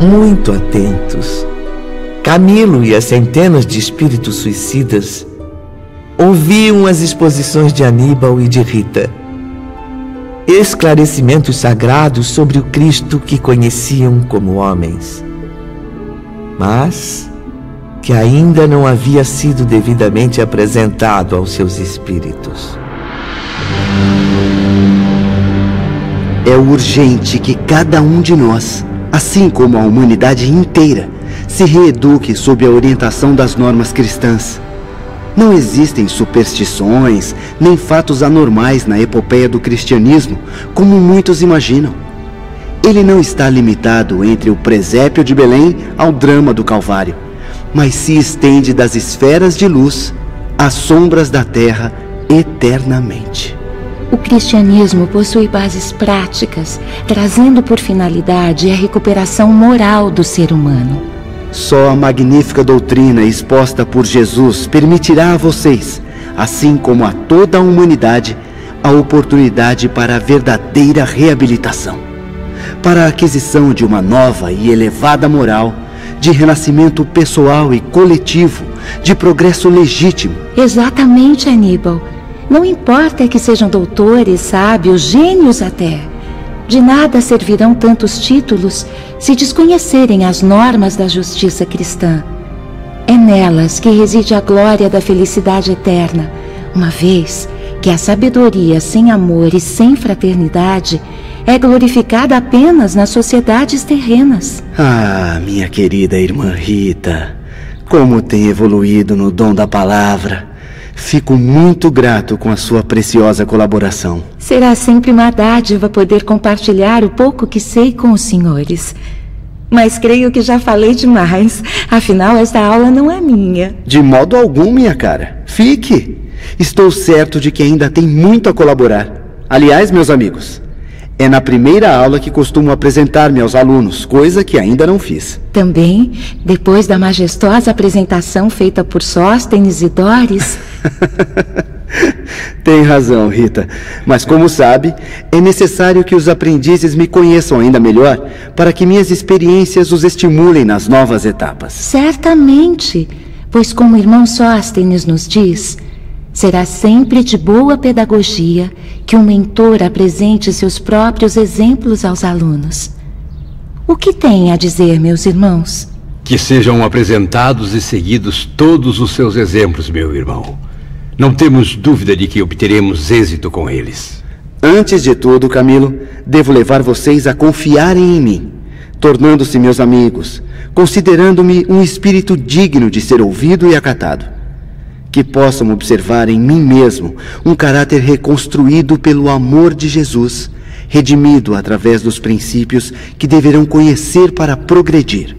muito atentos, Camilo e as centenas de espíritos suicidas ouviam as exposições de Aníbal e de Rita. Esclarecimentos sagrados sobre o Cristo que conheciam como homens, mas que ainda não havia sido devidamente apresentado aos seus espíritos. É urgente que cada um de nós, assim como a humanidade inteira, se reeduque sob a orientação das normas cristãs. Não existem superstições, nem fatos anormais na epopeia do cristianismo, como muitos imaginam. Ele não está limitado entre o presépio de Belém ao drama do Calvário, mas se estende das esferas de luz às sombras da terra eternamente. O cristianismo possui bases práticas, trazendo por finalidade a recuperação moral do ser humano. Só a magnífica doutrina exposta por Jesus permitirá a vocês, assim como a toda a humanidade, a oportunidade para a verdadeira reabilitação, para a aquisição de uma nova e elevada moral, de renascimento pessoal e coletivo, de progresso legítimo. Exatamente, Aníbal. Não importa que sejam doutores, sábios, gênios até. De nada servirão tantos títulos se desconhecerem as normas da justiça cristã. É nelas que reside a glória da felicidade eterna, uma vez que a sabedoria sem amor e sem fraternidade é glorificada apenas nas sociedades terrenas. Ah, minha querida irmã Rita, como tem evoluído no dom da palavra. Fico muito grato com a sua preciosa colaboração. Será sempre uma dádiva poder compartilhar o pouco que sei com os senhores. Mas creio que já falei demais. Afinal, esta aula não é minha. De modo algum, minha cara. Fique. Estou certo de que ainda tem muito a colaborar. Aliás, meus amigos, é na primeira aula que costumo apresentar-me aos alunos, coisa que ainda não fiz. Também, depois da majestosa apresentação feita por Sóstenes e Dóris... Tem razão, Rita. Mas como sabe, é necessário que os aprendizes me conheçam ainda melhor para que minhas experiências os estimulem nas novas etapas. Certamente, pois como o irmão Sóstenes nos diz, será sempre de boa pedagogia que um mentor apresente seus próprios exemplos aos alunos. O que tem a dizer, meus irmãos? Que sejam apresentados e seguidos todos os seus exemplos, meu irmão. Não temos dúvida de que obteremos êxito com eles. Antes de tudo, Camilo, devo levar vocês a confiarem em mim, tornando-se meus amigos, considerando-me um espírito digno de ser ouvido e acatado. Que possam observar em mim mesmo um caráter reconstruído pelo amor de Jesus, redimido através dos princípios que deverão conhecer para progredir.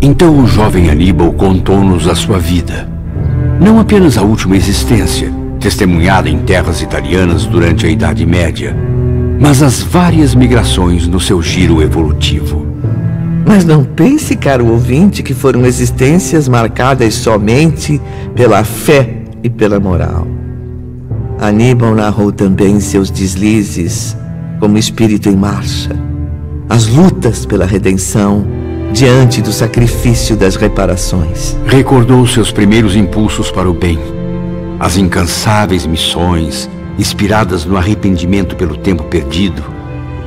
Então o jovem Aníbal contou-nos a sua vida. Não apenas a última existência, testemunhada em terras italianas durante a Idade Média, mas as várias migrações no seu giro evolutivo. Mas não pense, caro ouvinte, que foram existências marcadas somente pela fé e pela moral. Aníbal narrou também seus deslizes como espírito em marcha, as lutas pela redenção diante do sacrifício das reparações. Recordou seus primeiros impulsos para o bem, as incansáveis missões inspiradas no arrependimento pelo tempo perdido,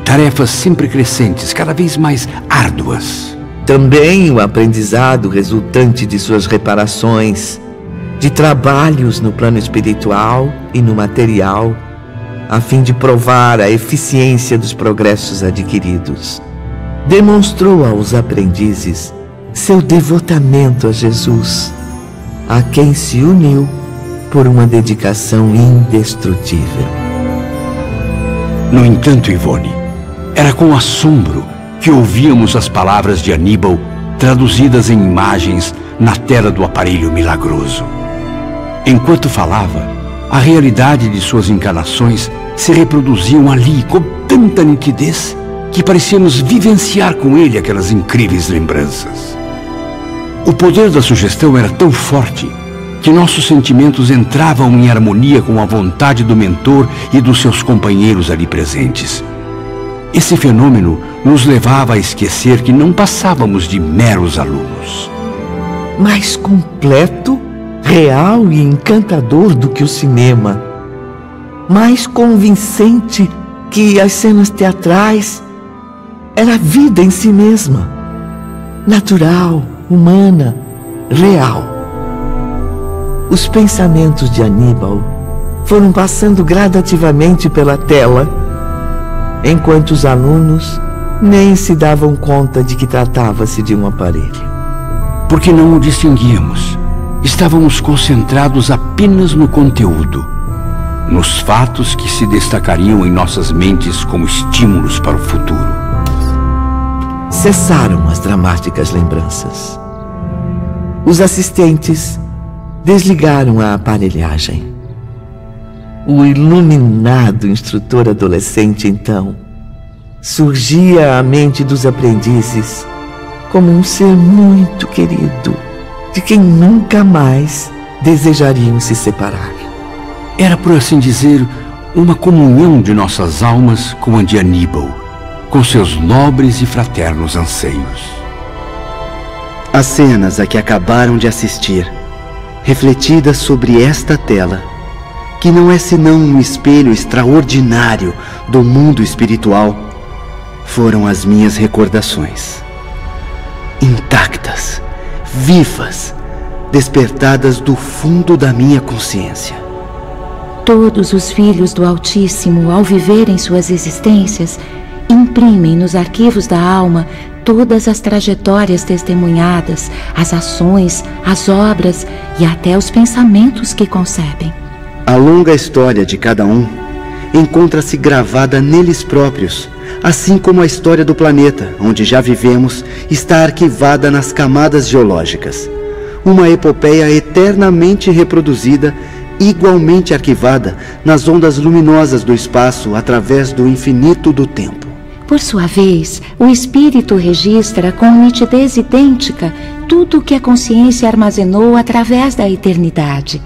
tarefas sempre crescentes, cada vez mais árduas. Também o aprendizado resultante de suas reparações, de trabalhos no plano espiritual e no material, a fim de provar a eficiência dos progressos adquiridos. Demonstrou aos aprendizes seu devotamento a Jesus, a quem se uniu por uma dedicação indestrutível. No entanto, Ivone, era com assombro que ouvíamos as palavras de Aníbal traduzidas em imagens na tela do aparelho milagroso. Enquanto falava, a realidade de suas encarnações se reproduziam ali com tanta nitidez que parecíamos vivenciar com ele aquelas incríveis lembranças. O poder da sugestão era tão forte que nossos sentimentos entravam em harmonia com a vontade do mentor e dos seus companheiros ali presentes. Esse fenômeno nos levava a esquecer que não passávamos de meros alunos. Mais completo, real e encantador do que o cinema. Mais convincente que as cenas teatrais. Era a vida em si mesma. Natural, humana, real. Os pensamentos de Aníbal foram passando gradativamente pela tela, enquanto os alunos nem se davam conta de que tratava-se de um aparelho. Porque não o distinguíamos. Estávamos concentrados apenas no conteúdo, nos fatos que se destacariam em nossas mentes como estímulos para o futuro. Cessaram as dramáticas lembranças. Os assistentes desligaram a aparelhagem. O iluminado instrutor adolescente, então, surgia à mente dos aprendizes como um ser muito querido, de quem nunca mais desejariam se separar. Era, por assim dizer, uma comunhão de nossas almas com a de Aníbal, com seus nobres e fraternos anseios. As cenas a que acabaram de assistir, refletidas sobre esta tela, que não é senão um espelho extraordinário do mundo espiritual, foram as minhas recordações. Intactas, vivas, despertadas do fundo da minha consciência. Todos os filhos do Altíssimo, ao viverem suas existências, imprimem nos arquivos da alma todas as trajetórias testemunhadas, as ações, as obras e até os pensamentos que concebem. A longa história de cada um encontra-se gravada neles próprios, assim como a história do planeta, onde já vivemos, está arquivada nas camadas geológicas. Uma epopeia eternamente reproduzida, igualmente arquivada nas ondas luminosas do espaço através do infinito do tempo. Por sua vez, o espírito registra com nitidez idêntica tudo o que a consciência armazenou através da eternidade.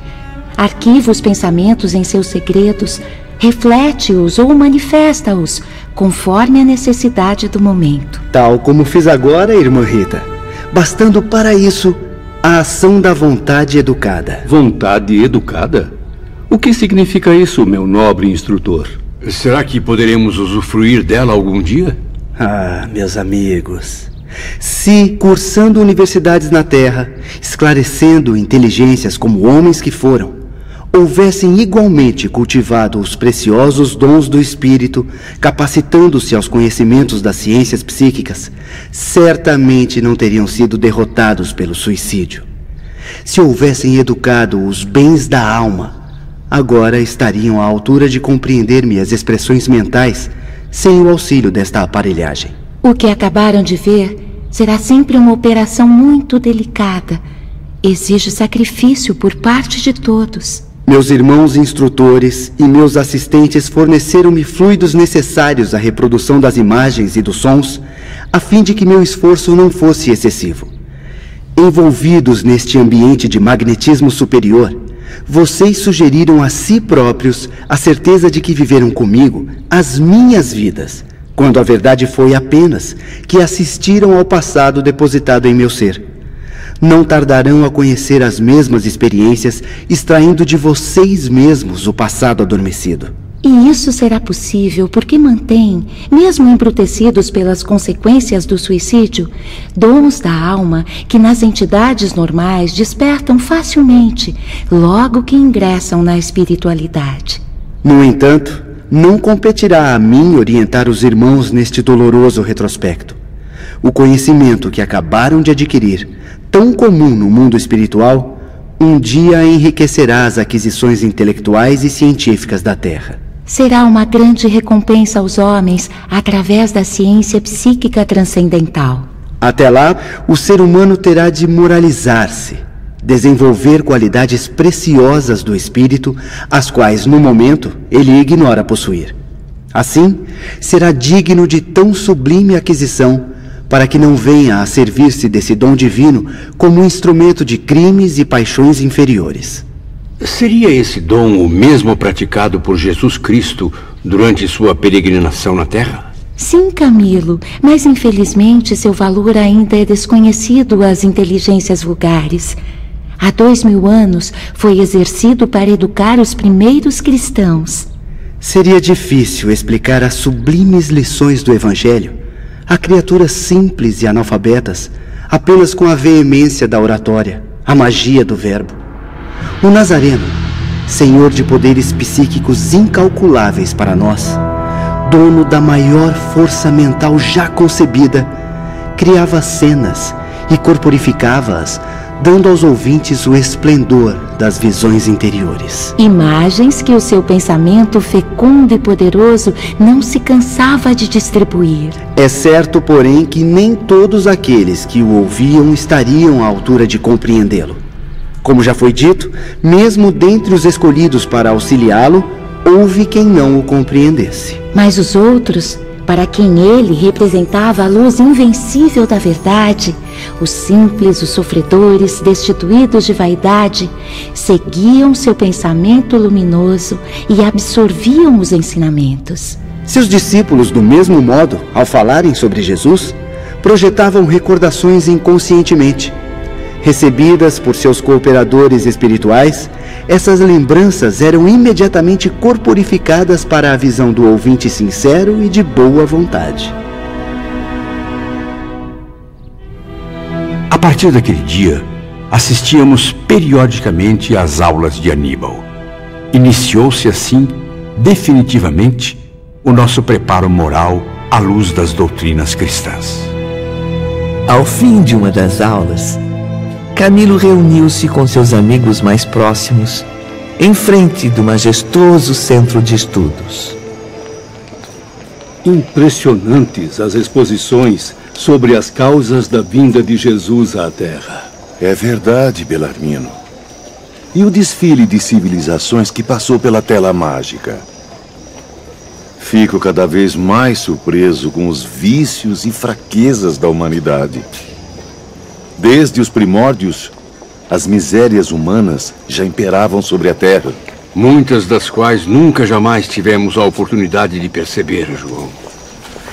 Arquiva os pensamentos em seus segredos, reflete-os ou manifesta-os, conforme a necessidade do momento. Tal como fiz agora, irmã Rita, bastando para isso a ação da vontade educada. Vontade educada? O que significa isso, meu nobre instrutor? Será que poderemos usufruir dela algum dia? Ah, meus amigos, se, cursando universidades na Terra, esclarecendo inteligências como homens que foram, houvessem igualmente cultivado os preciosos dons do espírito, capacitando-se aos conhecimentos das ciências psíquicas, certamente não teriam sido derrotados pelo suicídio. Se houvessem educado os bens da alma, agora estariam à altura de compreender minhas expressões mentais sem o auxílio desta aparelhagem. O que acabaram de ver será sempre uma operação muito delicada. Exige sacrifício por parte de todos. Meus irmãos instrutores e meus assistentes forneceram-me fluidos necessários à reprodução das imagens e dos sons, a fim de que meu esforço não fosse excessivo. Envolvidos neste ambiente de magnetismo superior, vocês sugeriram a si próprios a certeza de que viveram comigo as minhas vidas, quando a verdade foi apenas que assistiram ao passado depositado em meu ser. Não tardarão a conhecer as mesmas experiências, extraindo de vocês mesmos o passado adormecido. E isso será possível porque mantêm, mesmo embrutecidos pelas consequências do suicídio, dons da alma que nas entidades normais despertam facilmente, logo que ingressam na espiritualidade. No entanto, não competirá a mim orientar os irmãos neste doloroso retrospecto. O conhecimento que acabaram de adquirir, tão comum no mundo espiritual, um dia enriquecerá as aquisições intelectuais e científicas da Terra. Será uma grande recompensa aos homens através da ciência psíquica transcendental. Até lá, o ser humano terá de moralizar-se, desenvolver qualidades preciosas do espírito, as quais, no momento, ele ignora possuir. Assim, será digno de tão sublime aquisição, para que não venha a servir-se desse dom divino como um instrumento de crimes e paixões inferiores. Seria esse dom o mesmo praticado por Jesus Cristo durante sua peregrinação na Terra? Sim, Camilo, mas infelizmente seu valor ainda é desconhecido às inteligências vulgares. Há 2000 anos foi exercido para educar os primeiros cristãos. Seria difícil explicar as sublimes lições do Evangelho a criaturas simples e analfabetas apenas com a veemência da oratória, a magia do verbo. O Nazareno, senhor de poderes psíquicos incalculáveis para nós, dono da maior força mental já concebida, criava cenas e corporificava-as, dando aos ouvintes o esplendor das visões interiores. Imagens que o seu pensamento fecundo e poderoso não se cansava de distribuir. É certo, porém, que nem todos aqueles que o ouviam estariam à altura de compreendê-lo. Como já foi dito, mesmo dentre os escolhidos para auxiliá-lo, houve quem não o compreendesse. Mas os outros, para quem ele representava a luz invencível da verdade, os simples, os sofredores, destituídos de vaidade, seguiam seu pensamento luminoso e absorviam os ensinamentos. Seus discípulos, do mesmo modo, ao falarem sobre Jesus, projetavam recordações inconscientemente. Recebidas por seus cooperadores espirituais, essas lembranças eram imediatamente corporificadas para a visão do ouvinte sincero e de boa vontade. A partir daquele dia, assistíamos periodicamente às aulas de Aníbal. Iniciou-se assim, definitivamente, o nosso preparo moral à luz das doutrinas cristãs. Ao fim de uma das aulas, Camilo reuniu-se com seus amigos mais próximos em frente do majestoso centro de estudos. Impressionantes as exposições sobre as causas da vinda de Jesus à Terra. É verdade, Belarmino. E o desfile de civilizações que passou pela tela mágica? Fico cada vez mais surpreso com os vícios e fraquezas da humanidade. Desde os primórdios, as misérias humanas já imperavam sobre a Terra. Muitas das quais nunca jamais tivemos a oportunidade de perceber, João.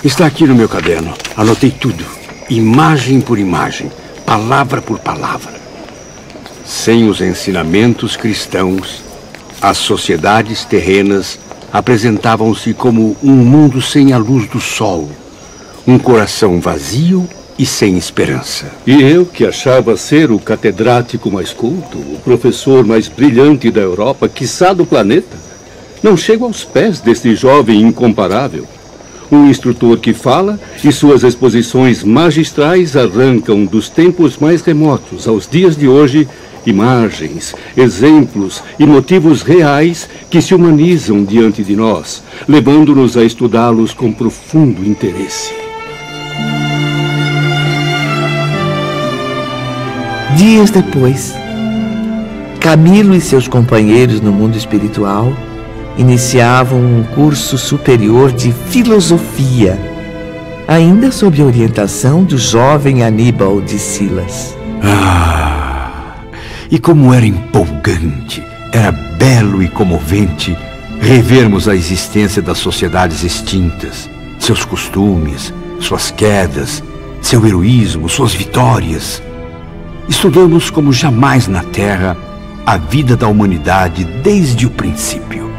Está aqui no meu caderno. Anotei tudo, imagem por imagem, palavra por palavra. Sem os ensinamentos cristãos, as sociedades terrenas apresentavam-se como um mundo sem a luz do sol, um coração vazio e sem esperança. E eu, que achava ser o catedrático mais culto, o professor mais brilhante da Europa, quiçá do planeta, não chego aos pés deste jovem incomparável. Um instrutor que fala e suas exposições magistrais arrancam dos tempos mais remotos aos dias de hoje imagens, exemplos e motivos reais que se humanizam diante de nós, levando-nos a estudá-los com profundo interesse. Dias depois, Camilo e seus companheiros no mundo espiritual iniciavam um curso superior de filosofia, ainda sob a orientação do jovem Aníbal de Silas. E como era empolgante, era belo e comovente revermos a existência das sociedades extintas, seus costumes, suas quedas, seu heroísmo, suas vitórias. Estudamos como jamais na Terra a vida da humanidade desde o princípio.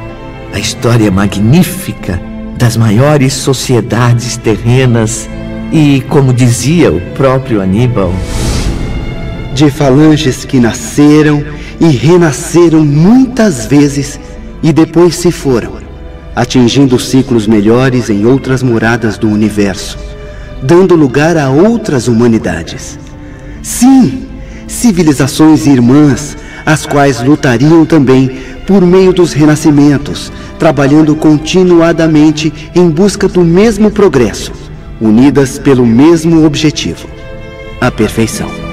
A história magnífica das maiores sociedades terrenas e, como dizia o próprio Aníbal, de falanges que nasceram e renasceram muitas vezes e depois se foram, atingindo ciclos melhores em outras moradas do universo, dando lugar a outras humanidades. Sim, civilizações irmãs, as quais lutariam também por meio dos renascimentos, trabalhando continuadamente em busca do mesmo progresso, unidas pelo mesmo objetivo, a perfeição.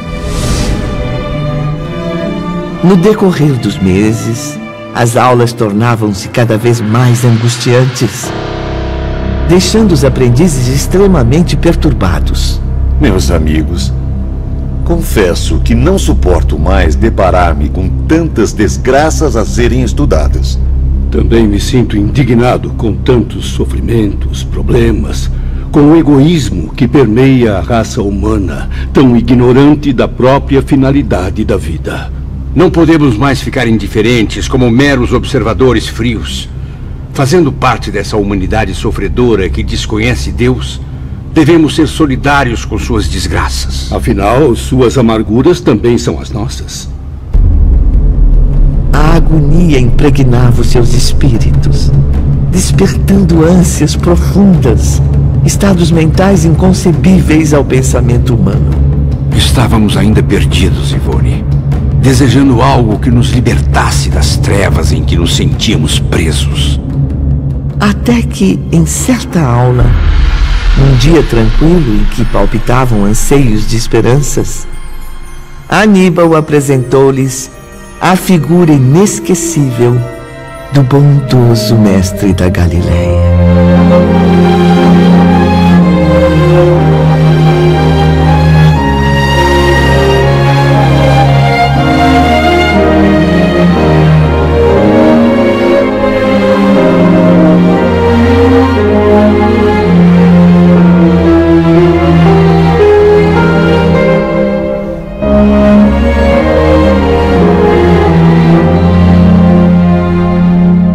No decorrer dos meses, as aulas tornavam-se cada vez mais angustiantes, deixando os aprendizes extremamente perturbados. Meus amigos, confesso que não suporto mais deparar-me com tantas desgraças a serem estudadas. Também me sinto indignado com tantos sofrimentos, problemas, com o egoísmo que permeia a raça humana, tão ignorante da própria finalidade da vida. Não podemos mais ficar indiferentes como meros observadores frios. Fazendo parte dessa humanidade sofredora que desconhece Deus, devemos ser solidários com suas desgraças. Afinal, suas amarguras também são as nossas. A agonia impregnava os seus espíritos, despertando ânsias profundas, estados mentais inconcebíveis ao pensamento humano. Estávamos ainda perdidos, Ivone, desejando algo que nos libertasse das trevas em que nos sentíamos presos. Até que, em certa aula, num dia tranquilo em que palpitavam anseios de esperanças, Aníbal apresentou-lhes a figura inesquecível do bondoso mestre da Galileia.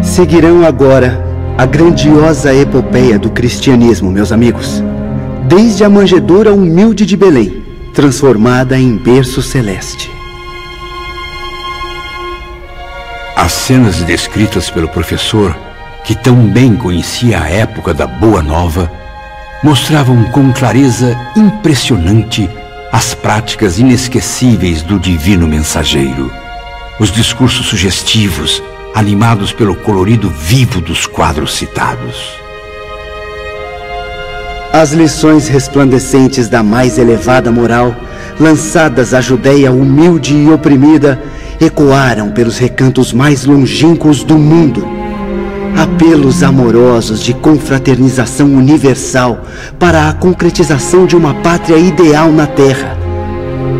Seguirão agora a grandiosa epopeia do cristianismo, meus amigos. Desde a manjedoura humilde de Belém, transformada em berço celeste. As cenas descritas pelo professor, que tão bem conhecia a época da Boa Nova, mostravam com clareza impressionante as práticas inesquecíveis do divino mensageiro. Os discursos sugestivos, animados pelo colorido vivo dos quadros citados. As lições resplandecentes da mais elevada moral, lançadas à Judéia humilde e oprimida, ecoaram pelos recantos mais longínquos do mundo. Apelos amorosos de confraternização universal para a concretização de uma pátria ideal na Terra.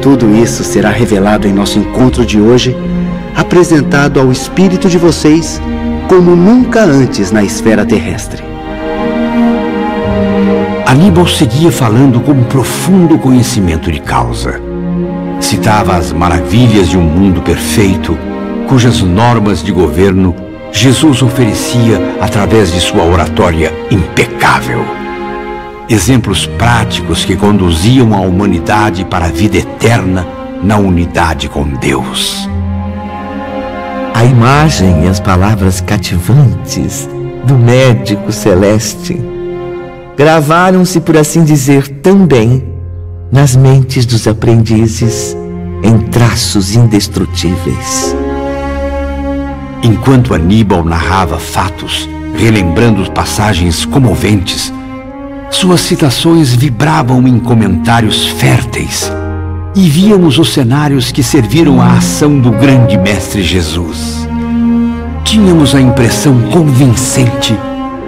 Tudo isso será revelado em nosso encontro de hoje, apresentado ao espírito de vocês como nunca antes na esfera terrestre. Aníbal seguia falando com profundo conhecimento de causa. Citava as maravilhas de um mundo perfeito, cujas normas de governo Jesus oferecia através de sua oratória impecável. Exemplos práticos que conduziam a humanidade para a vida eterna na unidade com Deus. A imagem e as palavras cativantes do médico celeste gravaram-se, por assim dizer, também nas mentes dos aprendizes em traços indestrutíveis. Enquanto Aníbal narrava fatos, relembrando passagens comoventes, suas citações vibravam em comentários férteis, e víamos os cenários que serviram à ação do grande mestre Jesus. Tínhamos a impressão convincente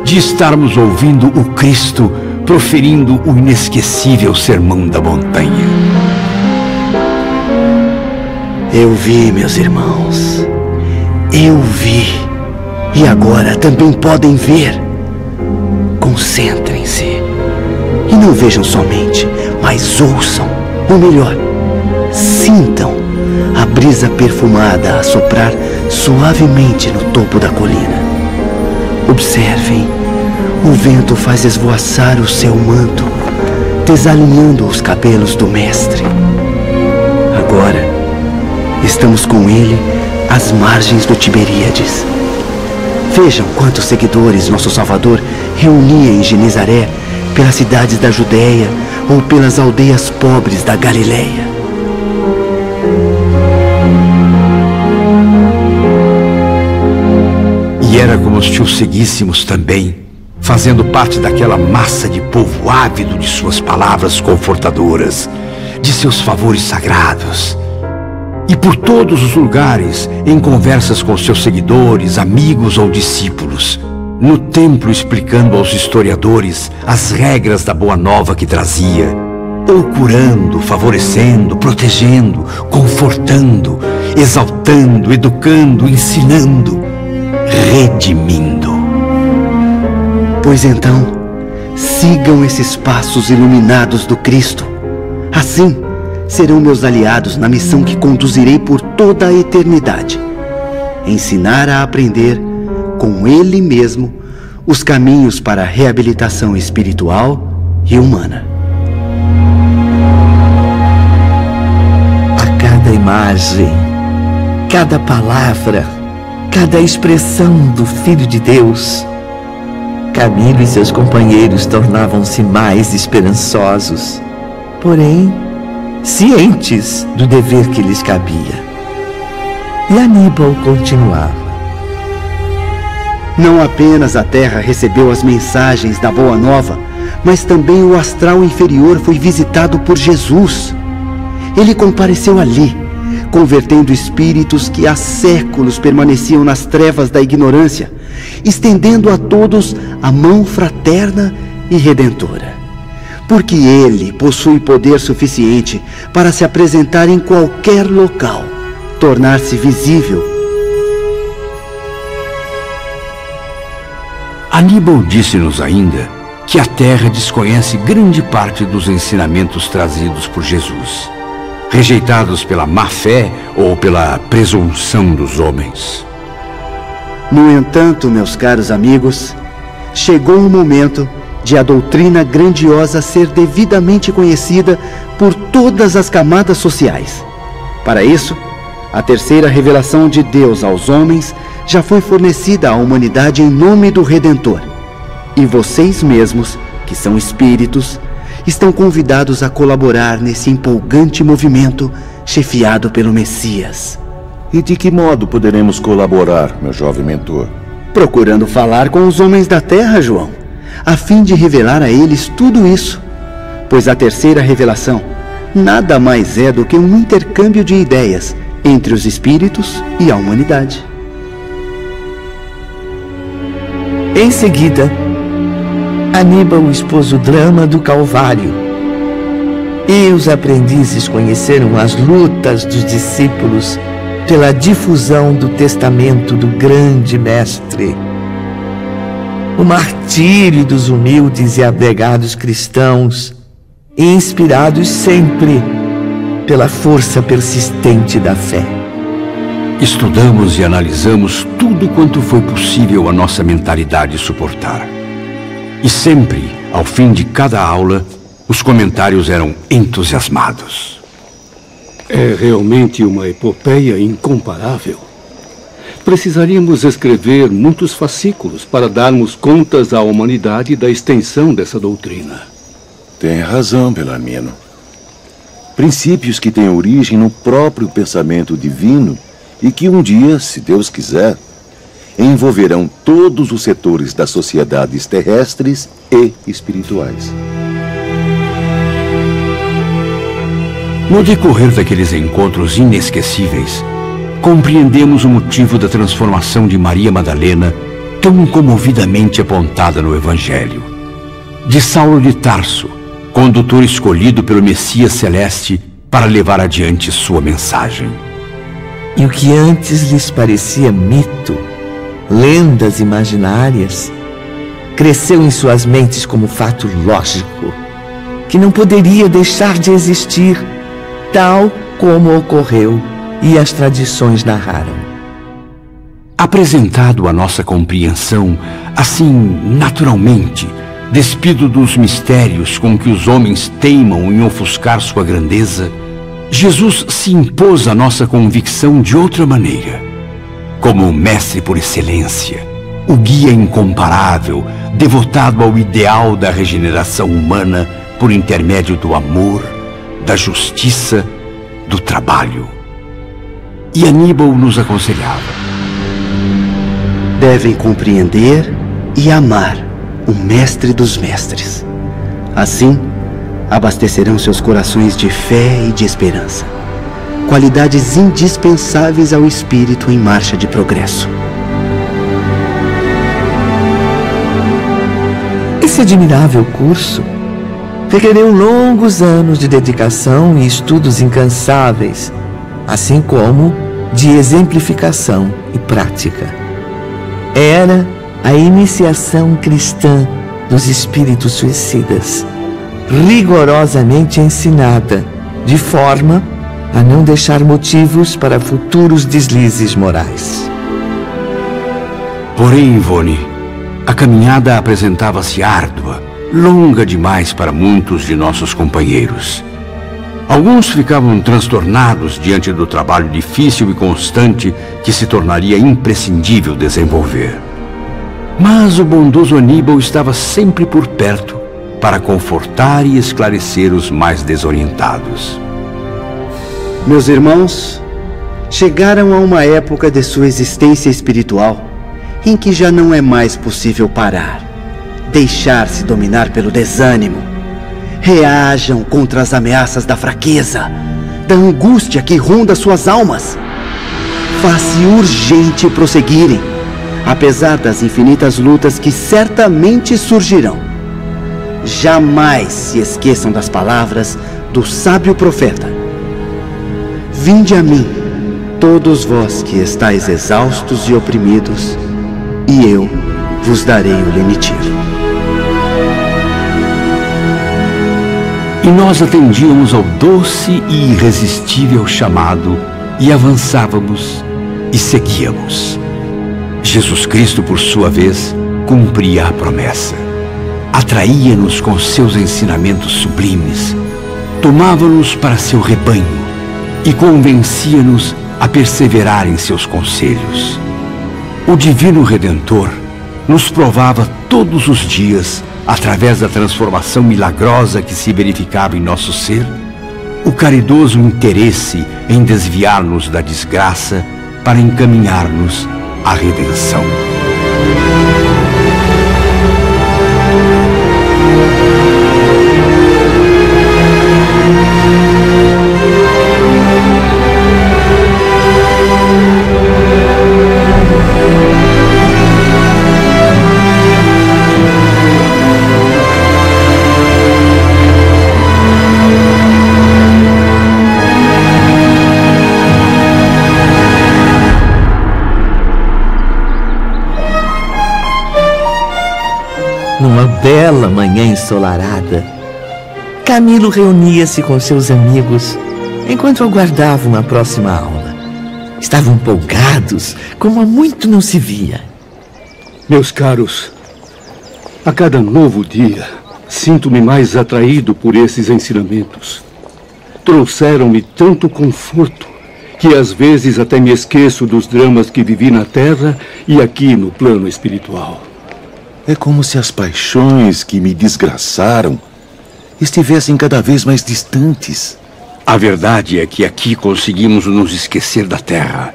de estarmos ouvindo o Cristo proferindo o inesquecível Sermão da Montanha. Eu vi, meus irmãos. Eu vi. E agora também podem ver. Concentrem-se. E não vejam somente, mas ouçam. Ou melhor, sintam a brisa perfumada a soprar suavemente no topo da colina. Observem, o vento faz esvoaçar o seu manto, desalinhando os cabelos do mestre. Agora, estamos com ele às margens do Tiberíades. Vejam quantos seguidores nosso Salvador reunia em Genezaré, pelas cidades da Judéia ou pelas aldeias pobres da Galileia. E era como se o seguíssemos também, fazendo parte daquela massa de povo ávido de suas palavras confortadoras, de seus favores sagrados. E por todos os lugares, em conversas com seus seguidores, amigos ou discípulos, no templo explicando aos historiadores as regras da Boa Nova que trazia, ou curando, favorecendo, protegendo, confortando, exaltando, educando, ensinando, redimindo. Pois então, se Sigam esses passos iluminados do Cristo. Assim, serão meus aliados na missão que conduzirei por toda a eternidade. Ensinar a aprender, com Ele mesmo, os caminhos para a reabilitação espiritual e humana. A cada imagem, cada palavra, cada expressão do Filho de Deus, Camilo e seus companheiros tornavam-se mais esperançosos, porém cientes do dever que lhes cabia. E Aníbal continuava. Não apenas a terra recebeu as mensagens da Boa Nova, mas também o astral inferior foi visitado por Jesus. Ele compareceu ali, convertendo espíritos que há séculos permaneciam nas trevas da ignorância, estendendo a todos a mão fraterna e redentora. Porque Ele possui poder suficiente para se apresentar em qualquer local, tornar-se visível. Aníbal disse-nos ainda que a Terra desconhece grande parte dos ensinamentos trazidos por Jesus, rejeitados pela má fé ou pela presunção dos homens. No entanto, meus caros amigos, chegou o momento de a doutrina grandiosa ser devidamente conhecida por todas as camadas sociais. Para isso, a terceira revelação de Deus aos homens já foi fornecida à humanidade em nome do Redentor. E vocês mesmos, que são espíritos, estão convidados a colaborar nesse empolgante movimento chefiado pelo Messias. E de que modo poderemos colaborar, meu jovem mentor? Procurando falar com os homens da terra, João, a fim de revelar a eles tudo isso. Pois a terceira revelação nada mais é do que um intercâmbio de ideias entre os espíritos e a humanidade. Em seguida, Aníbal expôs o drama do Calvário, e os aprendizes conheceram as lutas dos discípulos pela difusão do testamento do grande mestre, o martírio dos humildes e abnegados cristãos, inspirados sempre pela força persistente da fé. Estudamos e analisamos tudo quanto foi possível a nossa mentalidade suportar. E sempre, ao fim de cada aula, os comentários eram entusiasmados. É realmente uma epopeia incomparável. Precisaríamos escrever muitos fascículos para darmos contas à humanidade da extensão dessa doutrina. Tem razão, Belarmino. Princípios que têm origem no próprio pensamento divino e que um dia, se Deus quiser, envolverão todos os setores das sociedades terrestres e espirituais. No decorrer daqueles encontros inesquecíveis, compreendemos o motivo da transformação de Maria Madalena, tão comovidamente apontada no Evangelho. De Saulo de Tarso, condutor escolhido pelo Messias Celeste para levar adiante sua mensagem. E o que antes lhes parecia mito, lendas imaginárias, cresceu em suas mentes como fato lógico, que não poderia deixar de existir, tal como ocorreu e as tradições narraram. Apresentado à nossa compreensão, assim, naturalmente, despido dos mistérios com que os homens teimam em ofuscar sua grandeza, Jesus se impôs à nossa convicção de outra maneira, como o mestre por excelência, o guia incomparável, devotado ao ideal da regeneração humana por intermédio do amor, da justiça, do trabalho. E Aníbal nos aconselhava: devem compreender e amar o mestre dos mestres. Assim, abastecerão seus corações de fé e de esperança, qualidades indispensáveis ao espírito em marcha de progresso. Esse admirável curso requereu longos anos de dedicação e estudos incansáveis, assim como de exemplificação e prática. Era a iniciação cristã dos espíritos suicidas, rigorosamente ensinada, de forma a não deixar motivos para futuros deslizes morais. Porém, Ivone, a caminhada apresentava-se árdua, longa demais para muitos de nossos companheiros. Alguns ficavam transtornados diante do trabalho difícil e constante que se tornaria imprescindível desenvolver. Mas o bondoso Aníbal estava sempre por perto para confortar e esclarecer os mais desorientados. Meus irmãos, chegaram a uma época de sua existência espiritual em que já não é mais possível parar, deixar-se dominar pelo desânimo. Reajam contra as ameaças da fraqueza, da angústia que ronda suas almas. Faz-se urgente prosseguirem, apesar das infinitas lutas que certamente surgirão. Jamais se esqueçam das palavras do sábio profeta: vinde a mim, todos vós que estáis exaustos e oprimidos, e eu vos darei o lenitivo. E nós atendíamos ao doce e irresistível chamado e avançávamos e seguíamos. Jesus Cristo, por sua vez, cumpria a promessa. Atraía-nos com seus ensinamentos sublimes, tomava-nos para seu rebanho e convencia-nos a perseverar em seus conselhos. O Divino Redentor nos provava todos os dias, através da transformação milagrosa que se verificava em nosso ser, o caridoso interesse em desviar-nos da desgraça para encaminhar-nos à redenção. Numa bela manhã ensolarada, Camilo reunia-se com seus amigos enquanto aguardavam a próxima aula. Estavam empolgados, como há muito não se via. Meus caros, a cada novo dia, sinto-me mais atraído por esses ensinamentos. Trouxeram-me tanto conforto que às vezes até me esqueço dos dramas que vivi na Terra e aqui no plano espiritual. É como se as paixões que me desgraçaram estivessem cada vez mais distantes. A verdade é que aqui conseguimos nos esquecer da Terra.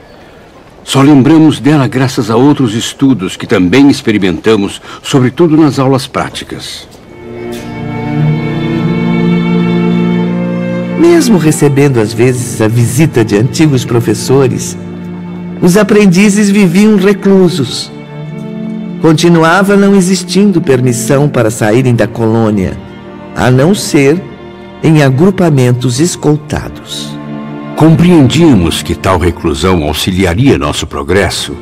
Só lembramos dela graças a outros estudos que também experimentamos, sobretudo nas aulas práticas. Mesmo recebendo às vezes a visita de antigos professores, os aprendizes viviam reclusos. Continuava não existindo permissão para saírem da colônia, a não ser em agrupamentos escoltados. Compreendíamos que tal reclusão auxiliaria nosso progresso,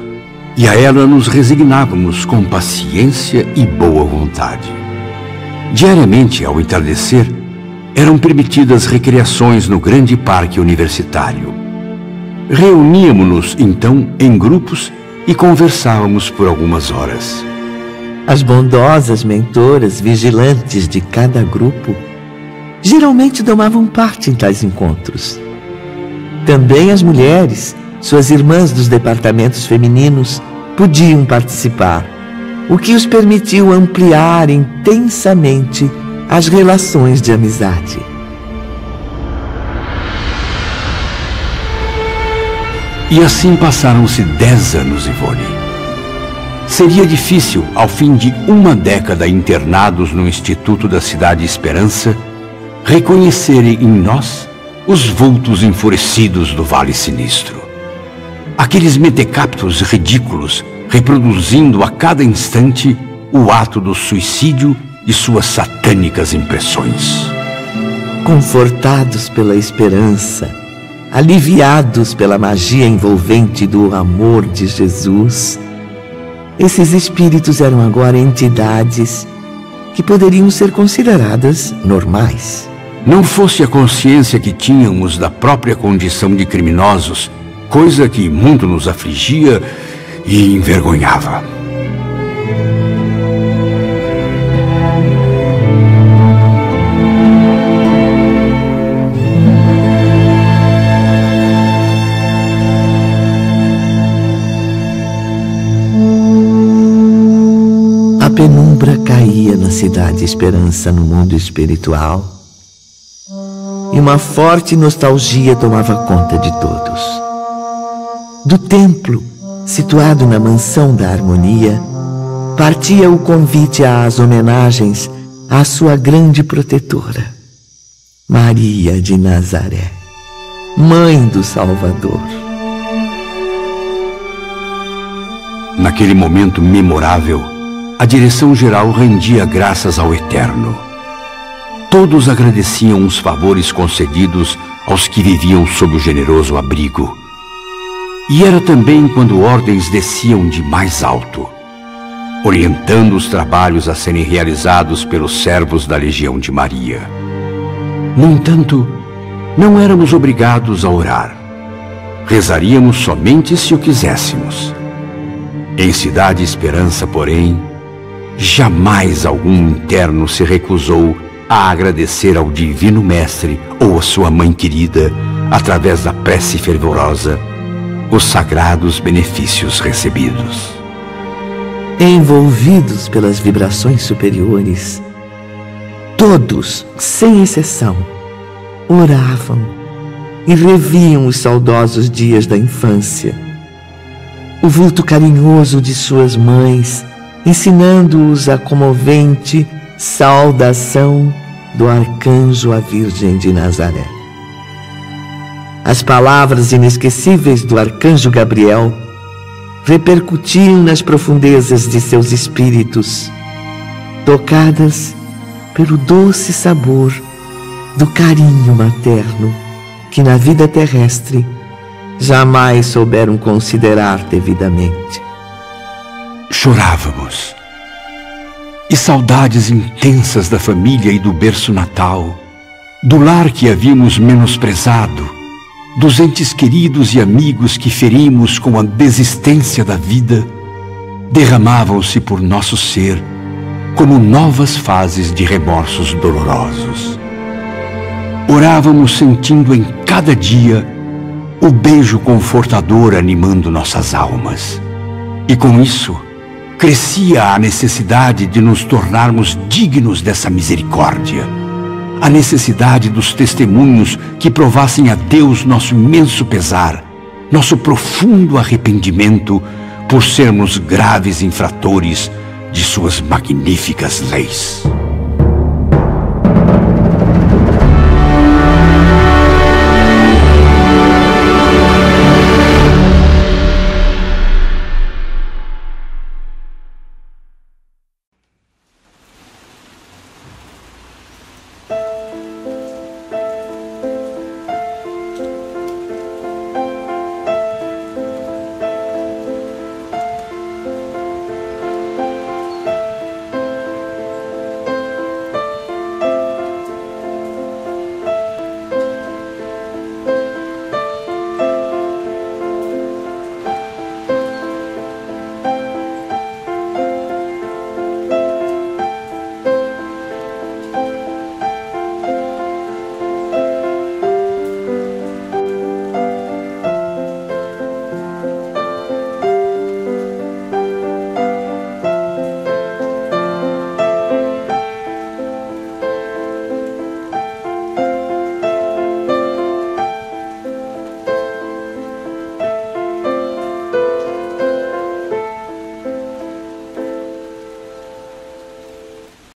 e a ela nos resignávamos com paciência e boa vontade. Diariamente, ao entardecer, eram permitidas recreações no grande parque universitário. Reuníamos-nos, então, em grupos e conversávamos por algumas horas. As bondosas mentoras vigilantes de cada grupo geralmente tomavam parte em tais encontros. Também as mulheres, suas irmãs dos departamentos femininos, podiam participar, o que os permitiu ampliar intensamente as relações de amizade. E assim passaram-se 10 anos, Ivone. Seria difícil, ao fim de uma década internados no Instituto da Cidade Esperança, reconhecerem em nós os vultos enfurecidos do Vale Sinistro. Aqueles mentecaptos ridículos, reproduzindo a cada instante o ato do suicídio e suas satânicas impressões. Confortados pela esperança, aliviados pela magia envolvente do amor de Jesus, esses espíritos eram agora entidades que poderiam ser consideradas normais. Não fosse a consciência que tínhamos da própria condição de criminosos, coisa que muito nos afligia e envergonhava. A penumbra caía na cidade Esperança no mundo espiritual e uma forte nostalgia tomava conta de todos. Do templo, situado na mansão da harmonia, partia o convite às homenagens à sua grande protetora, Maria de Nazaré, Mãe do Salvador. Naquele momento memorável, a direção-geral rendia graças ao Eterno. Todos agradeciam os favores concedidos aos que viviam sob o generoso abrigo. E era também quando ordens desciam de mais alto, orientando os trabalhos a serem realizados pelos servos da Legião de Maria. No entanto, não éramos obrigados a orar. Rezaríamos somente se o quiséssemos. Em Cidade Esperança, porém, jamais algum interno se recusou a agradecer ao Divino Mestre ou à sua Mãe querida, através da prece fervorosa, os sagrados benefícios recebidos. Envolvidos pelas vibrações superiores, todos, sem exceção, oravam e reviam os saudosos dias da infância, o vulto carinhoso de suas mães, ensinando-os a comovente saudação do arcanjo à Virgem de Nazaré. As palavras inesquecíveis do arcanjo Gabriel repercutiam nas profundezas de seus espíritos, tocadas pelo doce sabor do carinho materno que na vida terrestre jamais souberam considerar devidamente. Chorávamos, e saudades intensas da família e do berço natal, do lar que havíamos menosprezado, dos entes queridos e amigos que ferimos com a desistência da vida, derramavam-se por nosso ser como novas fases de remorsos dolorosos. Orávamos sentindo em cada dia o beijo confortador animando nossas almas. E com isso, crescia a necessidade de nos tornarmos dignos dessa misericórdia. A necessidade dos testemunhos que provassem a Deus nosso imenso pesar, nosso profundo arrependimento por sermos graves infratores de suas magníficas leis.